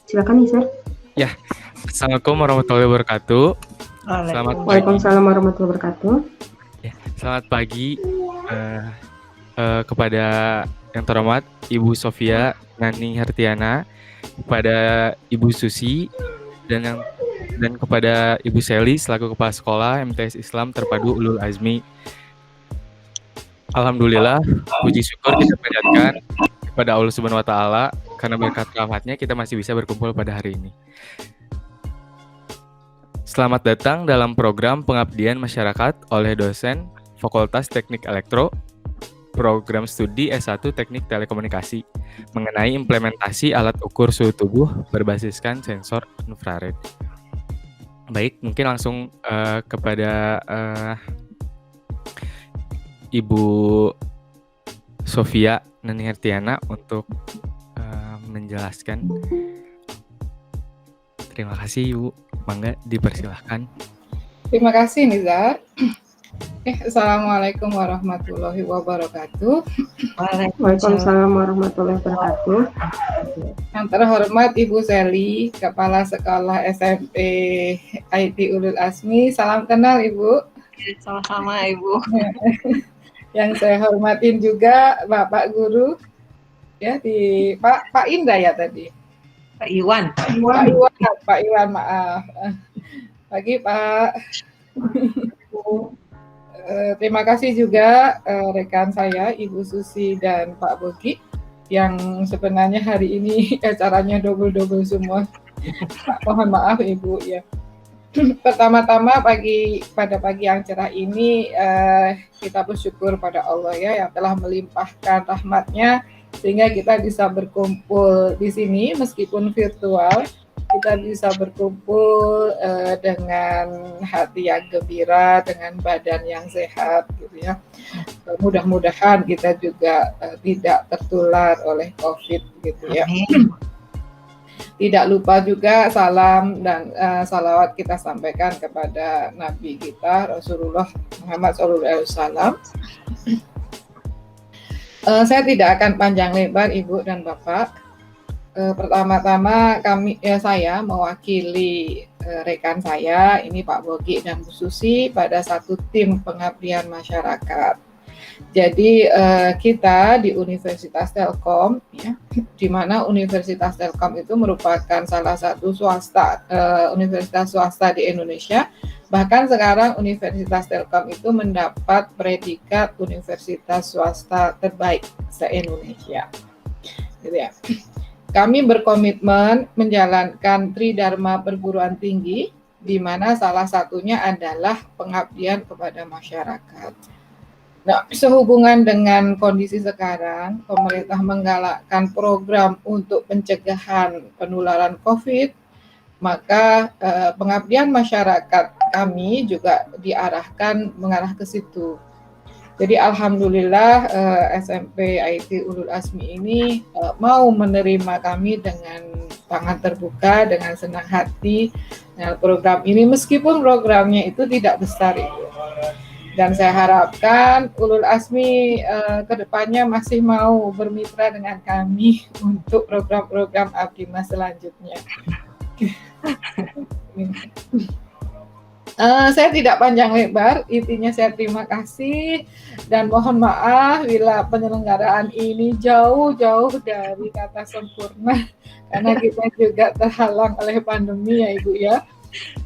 Silakan Nizar. Ya, Assalamualaikum warahmatullahi wabarakatuh. Waalaikumsalam warahmatullahi wabarakatuh. Ya, selamat pagi kepada yang terhormat Ibu Sofia Nani Hartiana, kepada Ibu Susi, dan kepada Ibu Seli selaku Kepala Sekolah MTS Islam Terpadu Ulul Azmi. Alhamdulillah, puji syukur kita panjatkan kepada Allah Subhanahu wa Ta'ala karena berkat rahmatnya kita masih bisa berkumpul pada hari ini. Selamat datang dalam program pengabdian masyarakat oleh dosen Fakultas Teknik Elektro, program studi S1 Teknik Telekomunikasi mengenai implementasi alat ukur suhu tubuh berbasiskan sensor infrared. Baik, mungkin langsung kepada Ibu Sofia Nani Hartiana untuk menjelaskan. Terima kasih Ibu, mangga dipersilahkan. Terima kasih Nizar. Assalamualaikum warahmatullahi wabarakatuh. Waalaikumsalam warahmatullahi wabarakatuh. Yang terhormat Ibu Seli, Kepala Sekolah SMP IT Ulul Azmi. Salam kenal Ibu. Sama-sama Ibu. Yang saya hormatin juga Bapak Guru, ya di Pak Indra ya tadi. Pak Iwan, maaf. Pagi Pak. Terima kasih juga rekan saya Ibu Susi dan Pak Bogi yang sebenarnya hari ini acaranya double semua. Mohon maaf Ibu ya. Pertama-tama pada pagi yang cerah ini kita bersyukur pada Allah ya yang telah melimpahkan rahmat-Nya sehingga kita bisa berkumpul di sini meskipun virtual. Kita bisa berkumpul dengan hati yang gembira, dengan badan yang sehat gitu ya. Mudah-mudahan kita juga tidak tertular oleh COVID gitu ya. Tidak lupa juga salam dan salawat kita sampaikan kepada Nabi kita Rasulullah Muhammad SAW. Saya tidak akan panjang lebar Ibu dan Bapak. Pertama-tama saya mewakili rekan saya ini Pak Bogi dan Bu Susi pada satu tim pengabdian masyarakat. Jadi kita di Universitas Telkom ya, di mana Universitas Telkom itu merupakan salah satu universitas swasta di Indonesia. Bahkan sekarang Universitas Telkom itu mendapat predikat universitas swasta terbaik se-Indonesia. Gitu ya. Kami berkomitmen menjalankan Tridharma perguruan tinggi, di mana salah satunya adalah pengabdian kepada masyarakat. Nah, sehubungan dengan kondisi sekarang, pemerintah menggalakkan program untuk pencegahan penularan COVID, maka pengabdian masyarakat kami juga diarahkan mengarah ke situ. Jadi alhamdulillah SMP IT Ulul Azmi ini mau menerima kami dengan tangan terbuka, dengan senang hati dengan program ini meskipun programnya itu tidak besar itu. Dan saya harapkan Ulul Azmi kedepannya masih mau bermitra dengan kami untuk program-program Abdimah selanjutnya. Saya tidak panjang lebar, intinya saya terima kasih dan mohon maaf bila penyelenggaraan ini jauh dari kata sempurna karena kita juga terhalang oleh pandemi ya Ibu ya.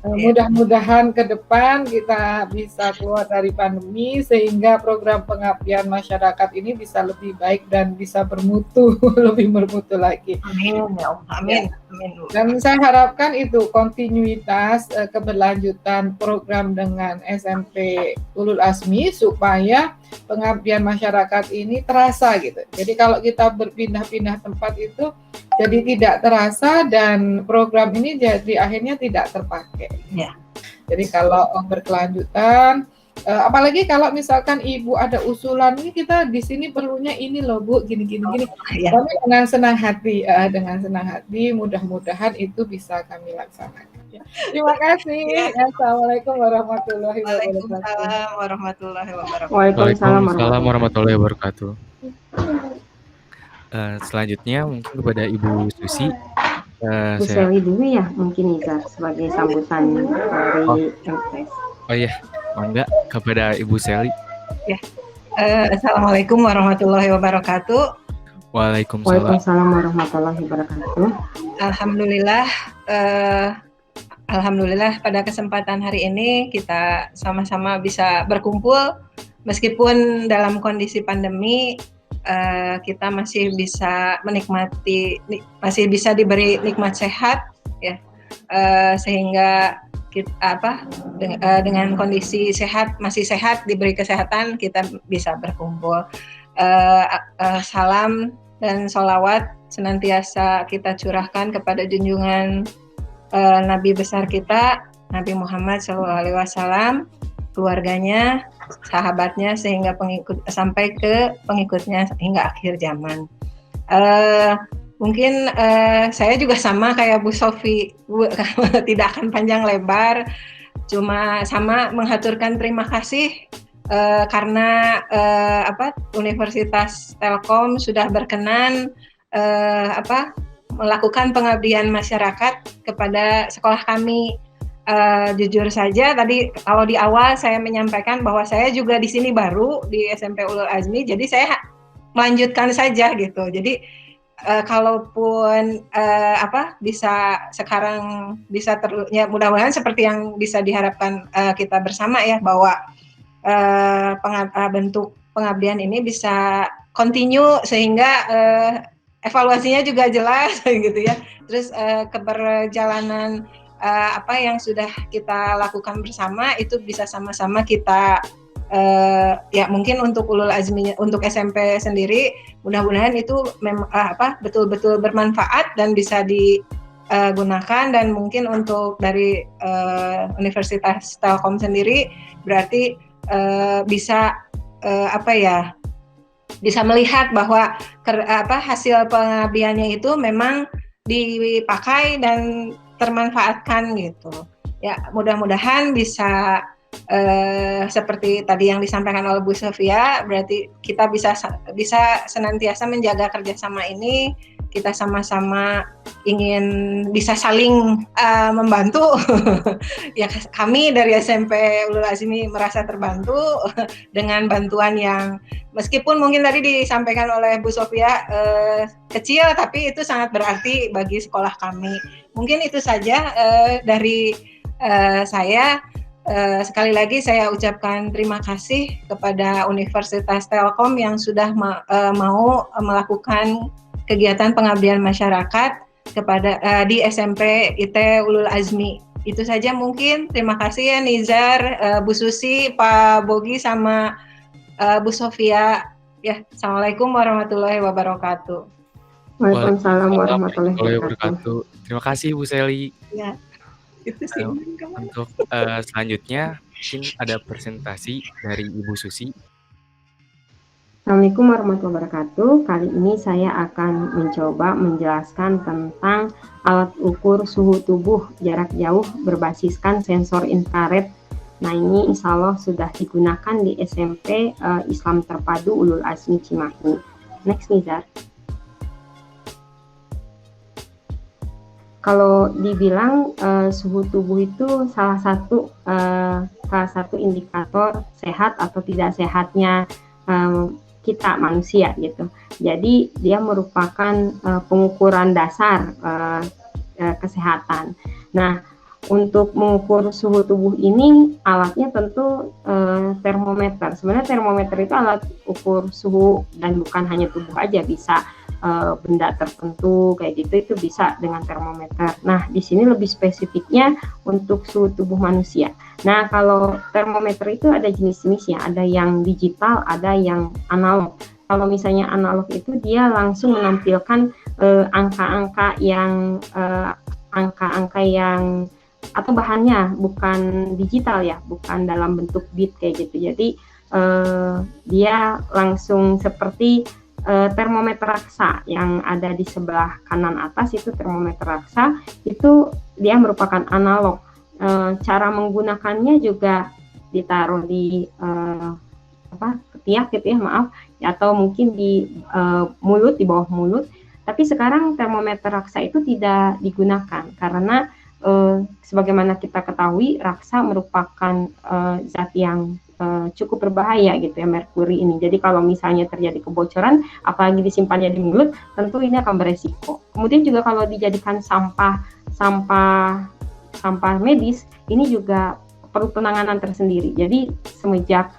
Mudah-mudahan ke depan kita bisa keluar dari pandemi sehingga program pengabdian masyarakat ini bisa lebih baik dan bisa bermutu, lebih bermutu lagi. Amin. Amin. Dan saya harapkan itu kontinuitas keberlanjutan program dengan SMP Ulul Azmi supaya pengabdian masyarakat ini terasa gitu. Jadi kalau kita berpindah-pindah tempat itu jadi tidak terasa dan program ini jadi akhirnya tidak terpakai. Ya. Jadi kalau berkelanjutan, apalagi kalau misalkan Ibu ada usulan, ini kita di sini perlunya ini loh Bu, gini. Ya. Kami dengan senang hati, mudah-mudahan itu bisa kami laksanakan. Terima kasih. Assalamualaikum warahmatullahi wabarakatuh. Waalaikumsalam warahmatullahi wabarakatuh. Waalaikumsalam warahmatullahi wabarakatuh. Selanjutnya mungkin kepada Ibu Susi Bu Seli dulu ya, mungkin Nizar sebagai sambutan dari MTS. Oh iya, mangga kepada Ibu Seli. Ya. Assalamualaikum warahmatullahi wabarakatuh. Waalaikumsalam warahmatullahi wabarakatuh. Alhamdulillah pada kesempatan hari ini kita sama-sama bisa berkumpul meskipun dalam kondisi pandemi. Kita masih bisa menikmati, masih bisa diberi nikmat sehat, ya, sehingga kita dengan kondisi sehat, masih sehat, diberi kesehatan, kita bisa berkumpul. Salam dan sholawat senantiasa kita curahkan kepada junjungan Nabi besar kita, Nabi Muhammad SAW, keluarganya, sahabatnya, sehingga sampai ke pengikutnya hingga akhir zaman. Mungkin saya juga sama kayak Bu Sofi, tidak akan panjang lebar, cuma sama menghaturkan terima kasih karena Universitas Telkom sudah berkenan melakukan pengabdian masyarakat kepada sekolah kami. Jujur saja tadi kalau di awal saya menyampaikan bahwa saya juga di sini baru di SMP Ulul Azmi, jadi saya melanjutkan saja gitu. Jadi kalaupun bisa sekarang bisa ya mudah-mudahan seperti yang bisa diharapkan kita bersama ya, bahwa bentuk pengabdian ini bisa continue sehingga evaluasinya juga jelas gitu ya. Terus keberjalanan yang sudah kita lakukan bersama itu bisa sama-sama kita ya mungkin untuk Ulul Azmi, untuk SMP sendiri mudah-mudahan itu betul-betul bermanfaat dan bisa digunakan, dan mungkin untuk dari Universitas Telkom sendiri berarti bisa bisa melihat bahwa hasil pengabdiannya itu memang dipakai dan termanfaatkan gitu. Ya, mudah-mudahan bisa seperti tadi yang disampaikan oleh Bu Sofia, berarti kita bisa senantiasa menjaga kerjasama ini. Kita sama-sama ingin bisa saling membantu. Ya, kami dari SMP Ulul Azmi merasa terbantu dengan bantuan yang meskipun mungkin tadi disampaikan oleh Bu Sofia kecil, tapi itu sangat berarti bagi sekolah kami. Mungkin itu saja dari saya. Sekali lagi saya ucapkan terima kasih kepada Universitas Telkom yang sudah mau melakukan kegiatan pengabdian masyarakat kepada di SMP IT Ulul Azmi. Itu saja mungkin. Terima kasih ya Nizar, Bu Susi, Pak Bogi, sama Bu Sofia. Ya, Assalamualaikum warahmatullahi wabarakatuh. Waalaikumsalam warahmatullahi wabarakatuh. Terima kasih Bu Seli. Ya, itu sih. Untuk selanjutnya mungkin ada presentasi dari Ibu Susi. Assalamualaikum warahmatullahi wabarakatuh. Kali ini saya akan mencoba menjelaskan tentang alat ukur suhu tubuh jarak jauh berbasiskan sensor infrared. Nah, ini insya Allah sudah digunakan di SMP Islam Terpadu Ulul Azmi Cimahi. Next, Nizar. Kalau dibilang suhu tubuh itu salah satu indikator sehat atau tidak sehatnya kita manusia gitu. Jadi dia merupakan pengukuran dasar kesehatan. Nah, untuk mengukur suhu tubuh ini alatnya tentu termometer. Sebenarnya termometer itu alat ukur suhu dan bukan hanya tubuh aja, bisa benda tertentu kayak gitu, itu bisa dengan termometer. Nah, di sini lebih spesifiknya untuk suhu tubuh manusia. Nah, kalau termometer itu ada jenis-jenisnya, ada yang digital, ada yang analog. Kalau misalnya analog itu dia langsung menampilkan angka-angka yang atau bahannya bukan digital ya, bukan dalam bentuk bit kayak gitu. Jadi dia langsung seperti termometer raksa yang ada di sebelah kanan atas, itu termometer raksa, itu dia merupakan analog. Cara menggunakannya juga ditaruh di ketiak gitu ya, maaf, atau mungkin di mulut, di bawah mulut. Tapi sekarang termometer raksa itu tidak digunakan karena sebagaimana kita ketahui raksa merupakan zat yang cukup berbahaya gitu ya, merkuri ini. Jadi kalau misalnya terjadi kebocoran, apalagi disimpannya di mulut, tentu ini akan beresiko. Kemudian juga kalau dijadikan sampah medis, ini juga perlu penanganan tersendiri. Jadi semenjak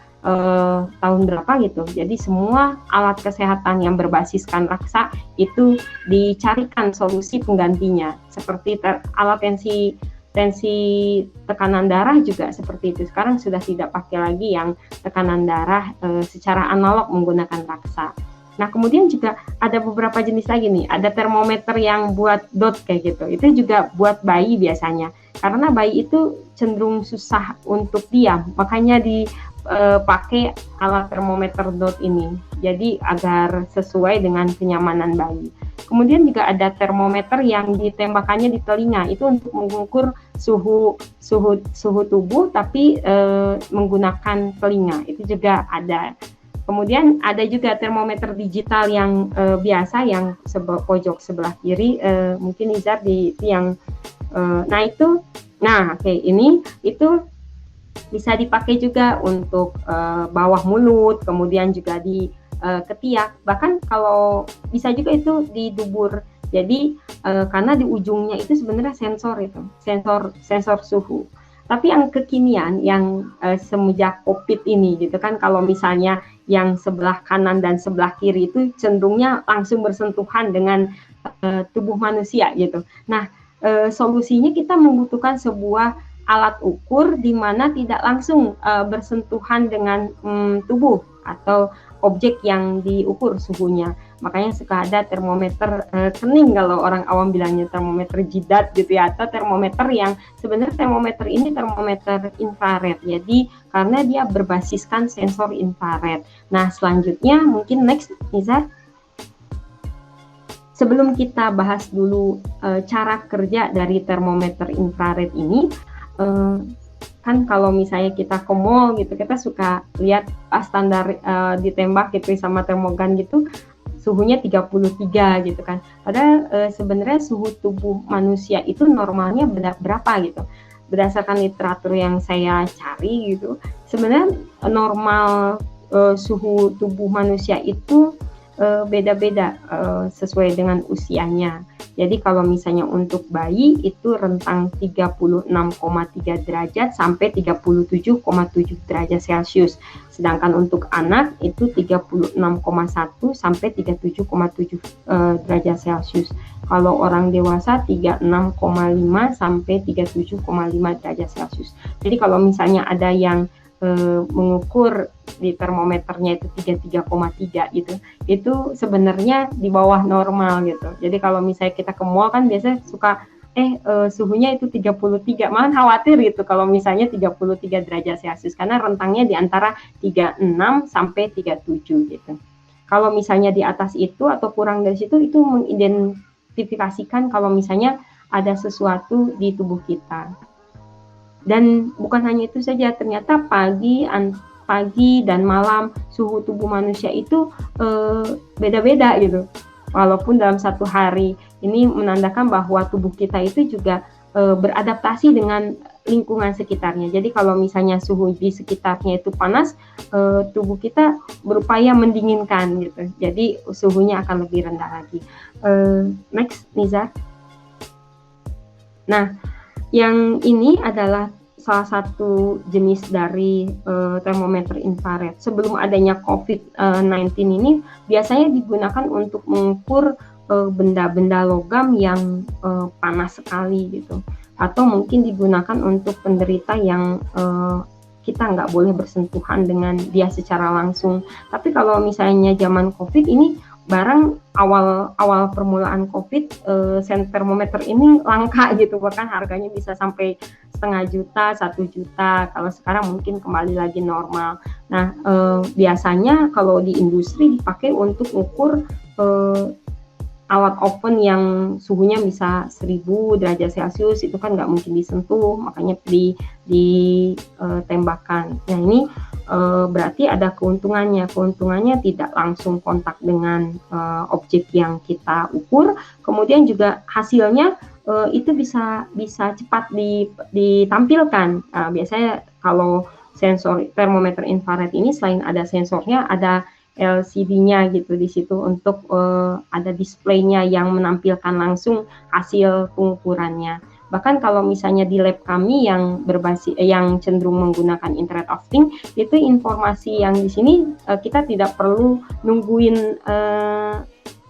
tahun berapa gitu, jadi semua alat kesehatan yang berbasiskan raksa itu dicarikan solusi penggantinya, seperti alat tensi tekanan darah juga seperti itu. Sekarang sudah tidak pakai lagi yang tekanan darah secara analog menggunakan raksa. Nah, kemudian juga ada beberapa jenis lagi nih. Ada termometer yang buat dot kayak gitu. Itu juga buat bayi biasanya. Karena bayi itu cenderung susah untuk diam, makanya dipakai alat termometer dot ini. Jadi agar sesuai dengan kenyamanan bayi. Kemudian juga ada termometer yang ditembakannya di telinga. Itu untuk mengukur suhu tubuh tapi menggunakan telinga. Itu juga ada. Kemudian ada juga termometer digital yang biasa yang pojok sebelah kiri, mungkin Izar di yang ini itu bisa dipakai juga untuk bawah mulut, kemudian juga di ketiak, bahkan kalau bisa juga itu di dubur. Jadi karena di ujungnya itu sebenarnya sensor suhu. Tapi yang kekinian yang semenjak COVID ini gitu kan, kalau misalnya yang sebelah kanan dan sebelah kiri itu cenderungnya langsung bersentuhan dengan tubuh manusia gitu. Nah, solusinya kita membutuhkan sebuah alat ukur di mana tidak langsung bersentuhan dengan tubuh atau objek yang diukur suhunya. Makanya suka ada termometer kening, kalau orang awam bilangnya termometer jidat gitu ya, atau termometer yang sebenarnya termometer ini termometer infrared. Jadi karena dia berbasiskan sensor infrared. Nah, selanjutnya mungkin next Nizar. Sebelum kita bahas dulu cara kerja dari termometer infrared ini, kan kalau misalnya kita ke mall gitu, kita suka lihat standar ditembak gitu sama termogan gitu, suhunya 33 gitu kan. Padahal sebenarnya suhu tubuh manusia itu normalnya berapa gitu. Berdasarkan literatur yang saya cari gitu, sebenarnya normal suhu tubuh manusia itu beda-beda sesuai dengan usianya. Jadi kalau misalnya untuk bayi itu rentang 36,3 derajat sampai 37,7 derajat Celcius. Sedangkan untuk anak itu 36,1 sampai 37,7 derajat Celcius. Kalau orang dewasa 36,5 sampai 37,5 derajat Celcius. Jadi kalau misalnya ada yang mengukur di termometernya itu 33,3 gitu, itu sebenarnya di bawah normal gitu. Jadi kalau misalnya kita ke mall kan biasanya suka suhunya itu 33, malah khawatir gitu kalau misalnya 33 derajat Celcius karena rentangnya di antara 36 sampai 37 gitu. Kalau misalnya di atas itu atau kurang dari situ, itu mengidentifikasikan kalau misalnya ada sesuatu di tubuh kita. Dan bukan hanya itu saja, ternyata pagi dan malam suhu tubuh manusia itu beda-beda gitu. Walaupun dalam satu hari, ini menandakan bahwa tubuh kita itu juga beradaptasi dengan lingkungan sekitarnya. Jadi kalau misalnya suhu di sekitarnya itu panas, tubuh kita berupaya mendinginkan gitu. Jadi suhunya akan lebih rendah lagi. Next, Nizar. Nah, yang ini adalah salah satu jenis dari termometer infrared. Sebelum adanya COVID-19 ini biasanya digunakan untuk mengukur benda-benda logam yang panas sekali gitu. Atau mungkin digunakan untuk penderita yang kita nggak boleh bersentuhan dengan dia secara langsung. Tapi kalau misalnya zaman COVID ini, barang awal permulaan COVID, termometer ini langka gitu, bahkan harganya bisa sampai 0,5 juta, 1 juta. Kalau sekarang mungkin kembali lagi normal. Nah, biasanya kalau di industri dipakai untuk ukur alat oven yang suhunya bisa 1000 derajat Celcius itu kan nggak mungkin disentuh, makanya ditembakkan. Nah ini berarti ada keuntungannya. Keuntungannya tidak langsung kontak dengan objek yang kita ukur, kemudian juga hasilnya itu bisa cepat ditampilkan. Biasanya kalau sensor termometer infrared ini selain ada sensornya, ada LCD-nya gitu di situ untuk ada displaynya yang menampilkan langsung hasil pengukurannya. Bahkan kalau misalnya di lab kami yang yang cenderung menggunakan Internet of Things, itu informasi yang di sini kita tidak perlu nungguin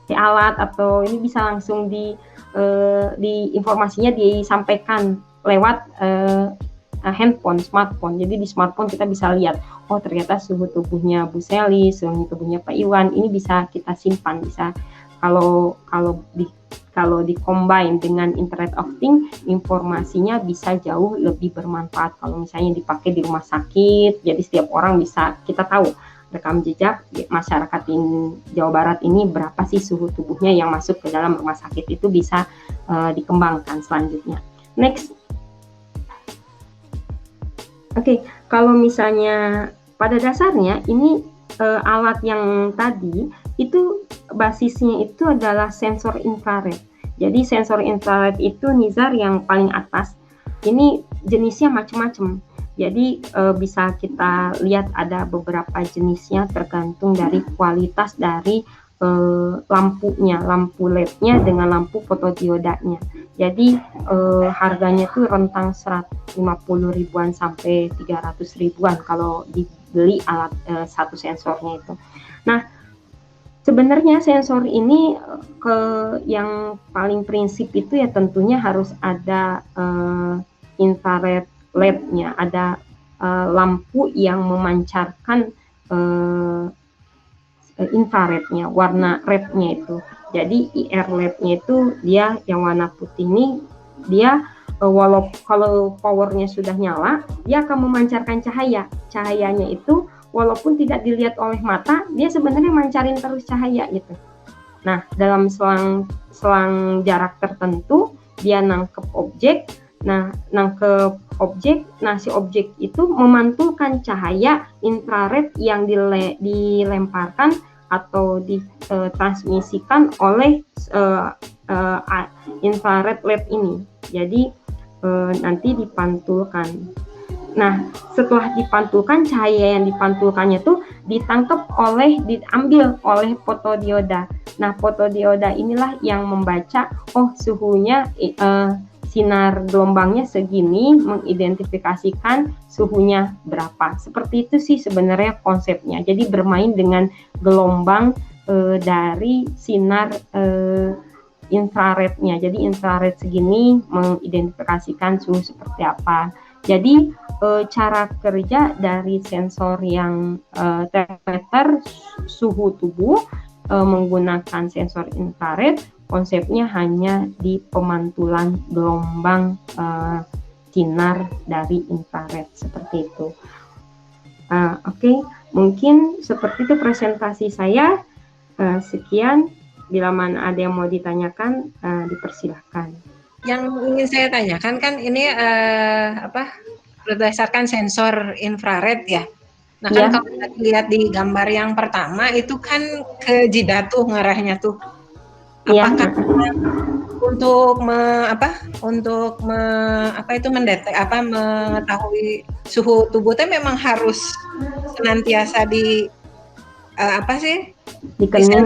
di alat atau ini bisa langsung di informasinya disampaikan lewat handphone, smartphone. Jadi di smartphone kita bisa lihat, oh ternyata suhu tubuhnya Bu Sally, suhu tubuhnya Pak Iwan, ini bisa kita simpan, bisa kalau di-combine dengan Internet of Things, informasinya bisa jauh lebih bermanfaat. Kalau misalnya dipakai di rumah sakit, jadi setiap orang bisa, kita tahu rekam jejak masyarakat Jawa Barat ini berapa sih suhu tubuhnya yang masuk ke dalam rumah sakit, itu bisa dikembangkan selanjutnya. Next. Oke, kalau misalnya pada dasarnya ini alat yang tadi itu basisnya itu adalah sensor infrared. Jadi sensor infrared itu Nizar yang paling atas. Ini jenisnya macam-macam. Jadi bisa kita lihat ada beberapa jenisnya tergantung dari kualitas dari lampunya, lampu LED-nya dengan lampu fotodiodanya. Jadi harganya tuh rentang 150 ribuan sampai 300 ribuan kalau dibeli alat satu sensornya itu. Nah, sebenarnya sensor ini yang paling prinsip itu ya tentunya harus ada infrared LED-nya, ada lampu yang memancarkan infrarednya, warna red-nya itu. Jadi IR LED-nya itu dia yang warna putih ini, dia kalau powernya sudah nyala, dia akan memancarkan cahaya. Cahayanya itu walaupun tidak dilihat oleh mata, dia sebenarnya mancarin terus cahaya gitu. Nah, dalam selang jarak tertentu, dia nangkep objek. Nah, nangkep objek, nah si objek itu memantulkan cahaya infrared yang dilemparkan atau ditransmisikan oleh infrared LED ini. Jadi nanti dipantulkan. Nah, setelah dipantulkan, cahaya yang dipantulkannya tuh diambil oleh fotodioda. Nah, fotodioda inilah yang membaca, oh suhunya sinar gelombangnya segini, mengidentifikasikan suhunya berapa. Seperti itu sih sebenarnya konsepnya. Jadi bermain dengan gelombang dari sinar infrarednya. Jadi infrared segini mengidentifikasikan suhu seperti apa. Jadi cara kerja dari sensor yang termometer suhu tubuh menggunakan sensor infrared, konsepnya hanya di pemantulan gelombang sinar dari infrared seperti itu. Oke, mungkin seperti itu presentasi saya. Sekian, bila mana ada yang mau ditanyakan, dipersilahkan. Yang ingin saya tanyakan kan ini berdasarkan sensor infrared ya. Nah kan kalau kita lihat di gambar yang pertama itu kan ke jidat tuh ngarahnya tuh. Apakah mengetahui suhu tubuh itu memang harus senantiasa dikening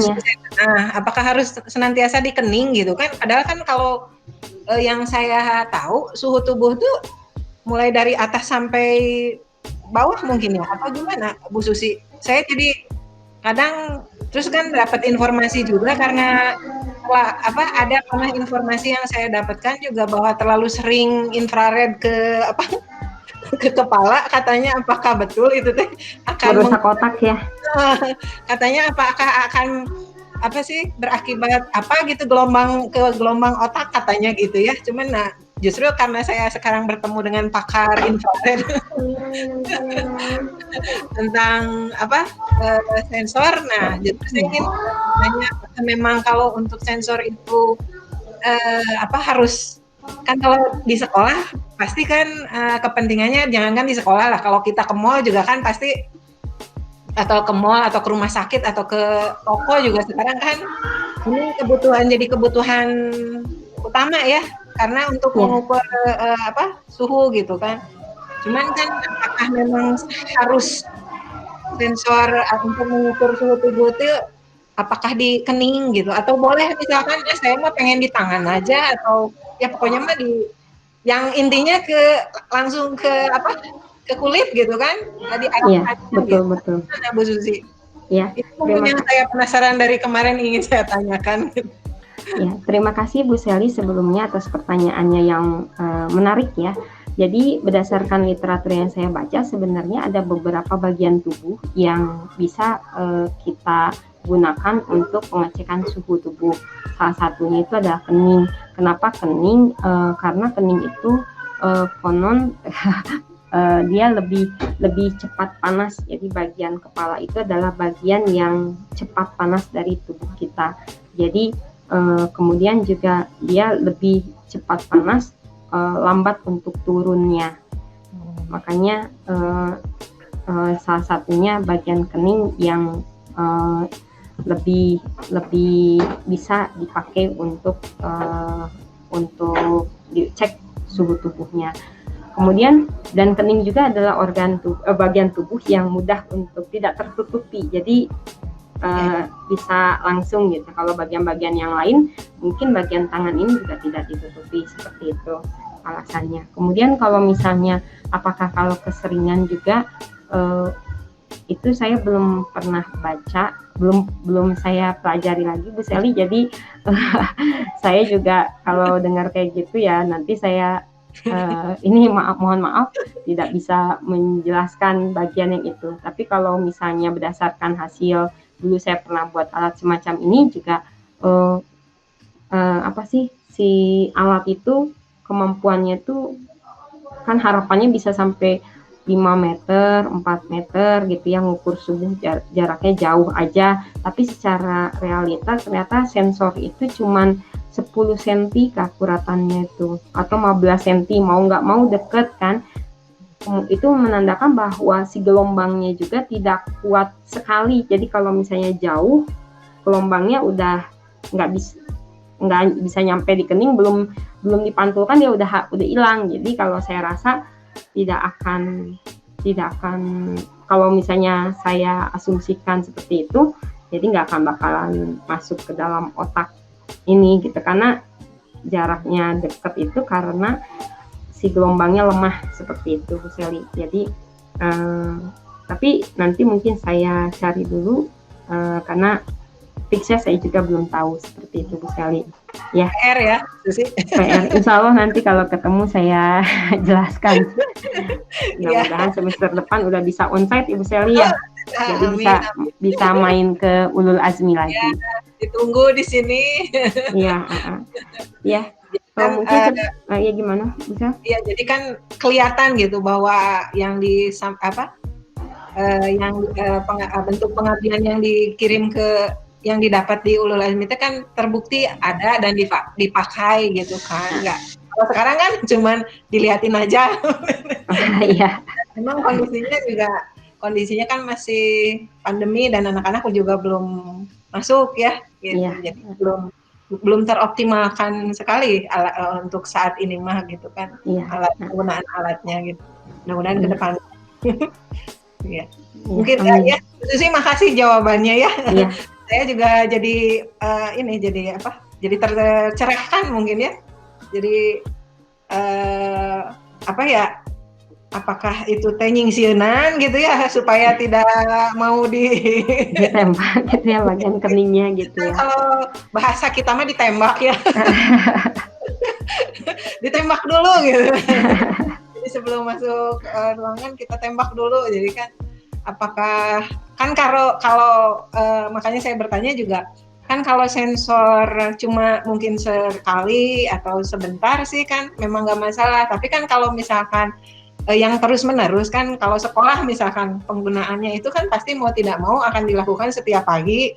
ya. Nah, apakah harus senantiasa dikening gitu kan? Padahal kan kalau yang saya tahu suhu tubuh tuh mulai dari atas sampai bawah mungkin ya, atau gimana Bu Susi? Saya jadi kadang terus kan dapat informasi juga karena ada pernah informasi yang saya dapatkan juga bahwa terlalu sering infrared ke kepala, katanya apakah betul itu teh akan merusak otak ya? Katanya apakah akan berakibat gelombang otak katanya gitu ya. Cuman justru karena saya sekarang bertemu dengan pakar infrared tentang sensor. Nah, jadi saya ingin tanya, memang kalau untuk sensor itu harus, kan kalau di sekolah pasti kan kepentingannya jangankan di sekolah lah, kalau kita ke mall juga kan pasti, atau ke mall atau ke rumah sakit atau ke toko juga sekarang kan ini jadi kebutuhan utama ya, karena untuk mengukur suhu gitu kan. Cuman kan apakah memang harus sensor untuk mengukur suhu tubuh itu apakah di kening gitu, atau boleh misalkan saya mah pengen di tangan aja, atau ya pokoknya mah yang intinya langsung ke kulit gitu kan, tadi betul betul. Nah, Bu Susi, Ya, itu yang saya penasaran dari kemarin ingin saya tanyakan. Ya, terima kasih Bu Sally sebelumnya atas pertanyaannya yang menarik ya. Jadi berdasarkan literatur yang saya baca, sebenarnya ada beberapa bagian tubuh yang bisa kita gunakan untuk pengecekan suhu tubuh. Salah satunya itu adalah kening. Kenapa kening? Karena kening itu konon dia lebih cepat panas. Jadi bagian kepala itu adalah bagian yang cepat panas dari tubuh kita. Jadi kemudian juga dia lebih cepat panas, lambat untuk turunnya. Makanya salah satunya bagian kening yang lebih bisa dipakai untuk dicek suhu tubuhnya. Kemudian dan kening juga adalah bagian tubuh yang mudah untuk tidak tertutupi. Jadi bisa langsung gitu. Kalau bagian-bagian yang lain, mungkin bagian tangan ini juga tidak ditutupi, seperti itu alasannya. Kemudian kalau misalnya apakah kalau keseringan juga, itu saya belum pernah baca, belum saya pelajari lagi Bu Sally. Jadi saya juga kalau dengar kayak gitu ya nanti saya ini mohon maaf tidak bisa menjelaskan bagian yang itu. Tapi kalau misalnya berdasarkan hasil dulu saya pernah buat alat semacam ini juga, si alat itu kemampuannya tuh kan harapannya bisa sampai 5 meter, 4 meter gitu ya, ngukur suhu jaraknya jauh aja. Tapi secara realita ternyata sensor itu cuman 10 cm keakuratannya itu, atau 15 cm, mau nggak mau deket kan. Itu menandakan bahwa si gelombangnya juga tidak kuat sekali. Jadi kalau misalnya jauh, gelombangnya udah nggak bisa nyampe di kening, belum dipantulkan dia udah hilang. Jadi kalau saya rasa tidak akan kalau misalnya saya asumsikan seperti itu, jadi nggak akan bakalan masuk ke dalam otak ini gitu, karena jaraknya dekat itu karena si gelombangnya lemah seperti itu Bu Sally. Jadi tapi nanti mungkin saya cari dulu karena fixnya saya juga belum tahu seperti itu Bu Sally. Ya. PR ya, Susi. PR. Insya Allah nanti kalau ketemu saya jelaskan. Mudah-mudahan semester depan udah bisa onsite Ibu Sally ya. Jadi bisa main ke Ulul Azmi lagi. Ya, ditunggu di sini. Iya. Ya. Mungkin ya gimana bisa? Iya, jadi kan kelihatan gitu bahwa yang bentuk pengabdian yang dikirim yang didapat di Ulul Azmi itu kan terbukti ada dan dipakai gitu kan. Enggak. Kalau sekarang kan cuman dilihatin aja. Iya. Memang kondisinya kan masih pandemi dan anak-anak juga belum masuk ya gitu. Iya. Jadi belum teroptimalkan sekali untuk saat ini mah gitu kan. Iya. Penggunaan alatnya gitu. Mudah-mudahan ke depan. Iya. Mungkin ya. Susi makasih jawabannya ya. Iya. Saya juga jadi jadi tercerahkan mungkin ya. Jadi apakah itu tenying sieunan gitu ya, supaya tidak mau ditembak gitu ya bagian keningnya gitu ya. Kalau bahasa kita mah ditembak ya. Ditembak dulu gitu. Jadi sebelum masuk ruangan kita tembak dulu. Jadi kan apakah kan kalau makanya saya bertanya juga kan, kalau sensor cuma mungkin sekali atau sebentar sih kan memang nggak masalah. Tapi kan kalau misalkan yang terus-menerus kan. Kalau sekolah misalkan penggunaannya itu kan pasti mau tidak mau akan dilakukan setiap pagi,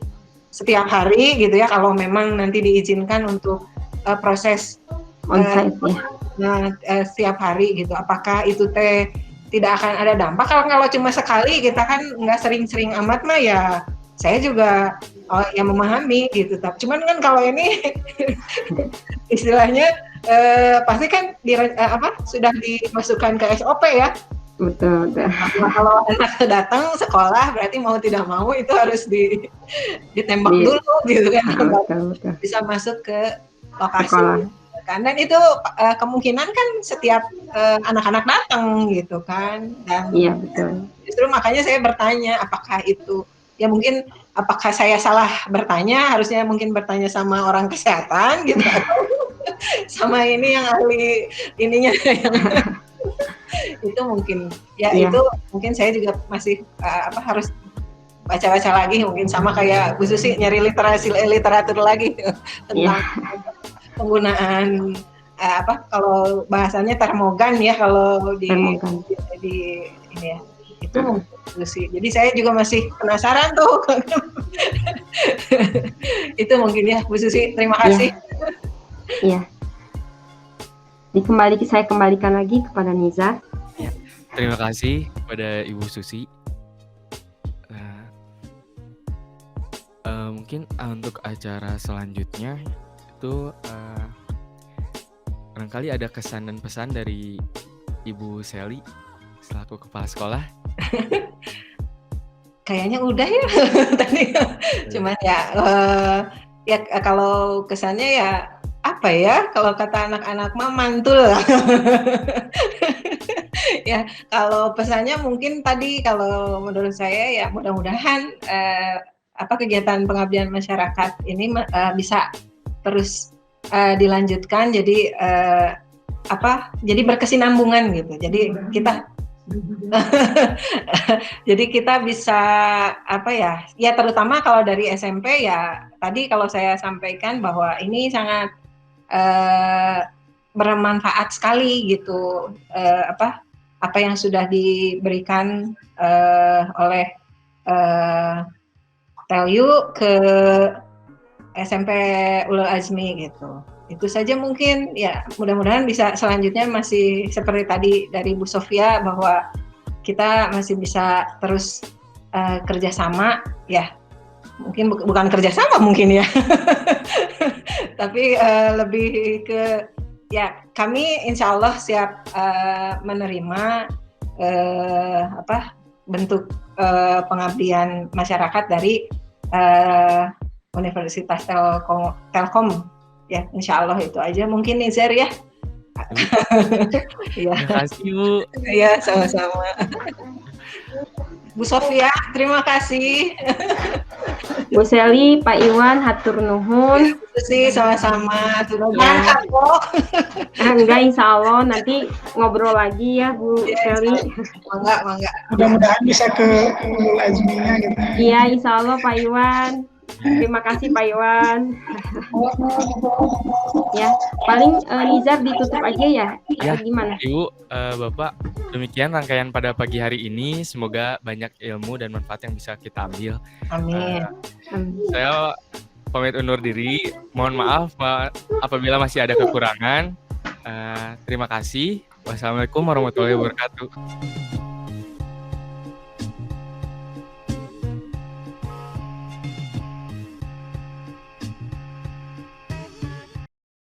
setiap hari gitu ya, kalau memang nanti diizinkan untuk proses onsite ya. Nah, setiap hari gitu. Apakah itu tidak akan ada dampak? Kalau cuma sekali kita kan nggak sering-sering amat mah ya. Saya juga yang memahami gitu. Cuman kan kalau ini istilahnya pasti kan sudah dimasukkan ke SOP ya. Betul. Kalau anak datang sekolah berarti mau tidak mau itu harus ditembak dulu gitu kan. Betul. Bisa masuk ke lokasi. Sekolah. Dan itu kemungkinan kan setiap anak-anak datang gitu kan. Dan iya betul. Justru makanya saya bertanya apakah itu ya mungkin apakah saya salah bertanya, harusnya mungkin bertanya sama orang kesehatan gitu atau sama ini yang ahli ininya yang itu mungkin ya itu mungkin saya juga masih harus baca-baca lagi mungkin sama kayak Bu Susi nyari literatur lagi tentang penggunaan kalau bahasanya termogan ya kalau di ini ya itu mungkin sih. Jadi saya juga masih penasaran tuh. Itu mungkin ya Bu Susi. Terima kasih. Iya. Saya kembalikan lagi kepada Nizar. Ya, terima kasih kepada Ibu Susi. Mungkin untuk acara selanjutnya itu barangkali ada kesan dan pesan dari Ibu Sally selaku kepala sekolah. Kayaknya udah ya tadi. Cuman ya kalau kesannya ya apa ya, kalau kata anak-anak mah mantul. Ya kalau pesannya mungkin tadi kalau menurut saya ya mudah-mudahan kegiatan pengabdian masyarakat ini bisa terus dilanjutkan jadi jadi berkesinambungan gitu. Jadi kita bisa ya terutama kalau dari SMP ya tadi kalau saya sampaikan bahwa ini sangat bermanfaat sekali gitu apa yang sudah diberikan oleh Telyu ke SMP Ulul Azmi gitu. Itu saja mungkin ya, mudah-mudahan bisa selanjutnya masih seperti tadi dari Bu Sofia bahwa kita masih bisa terus kerjasama ya, mungkin bukan kerjasama mungkin ya tapi lebih ke ya kami insya Allah siap menerima bentuk pengabdian masyarakat dari Universitas Telkom ya, insya Allah itu aja mungkin Nizar ya. Terima kasih Bu. Iya sama-sama. Bu Sofia, terima kasih. Bu Sally, Pak Iwan, hatur nuhun. Susi sama-sama. Mantap kok. Enggak, insya Allah nanti ngobrol lagi ya Bu Sally. Mangga. Mudah-mudahan bisa ke Ulul Azminya gitu. Iya, insya Allah Pak Iwan. Terima kasih Pak Iwan. Ya, paling Nizar ditutup aja ya. Ya, gimana? Ibu, Bapak, demikian rangkaian pada pagi hari ini. Semoga banyak ilmu dan manfaat yang bisa kita ambil. Amin. Saya pamit undur diri. Mohon maaf apabila masih ada kekurangan. Terima kasih. Wassalamualaikum warahmatullahi wabarakatuh.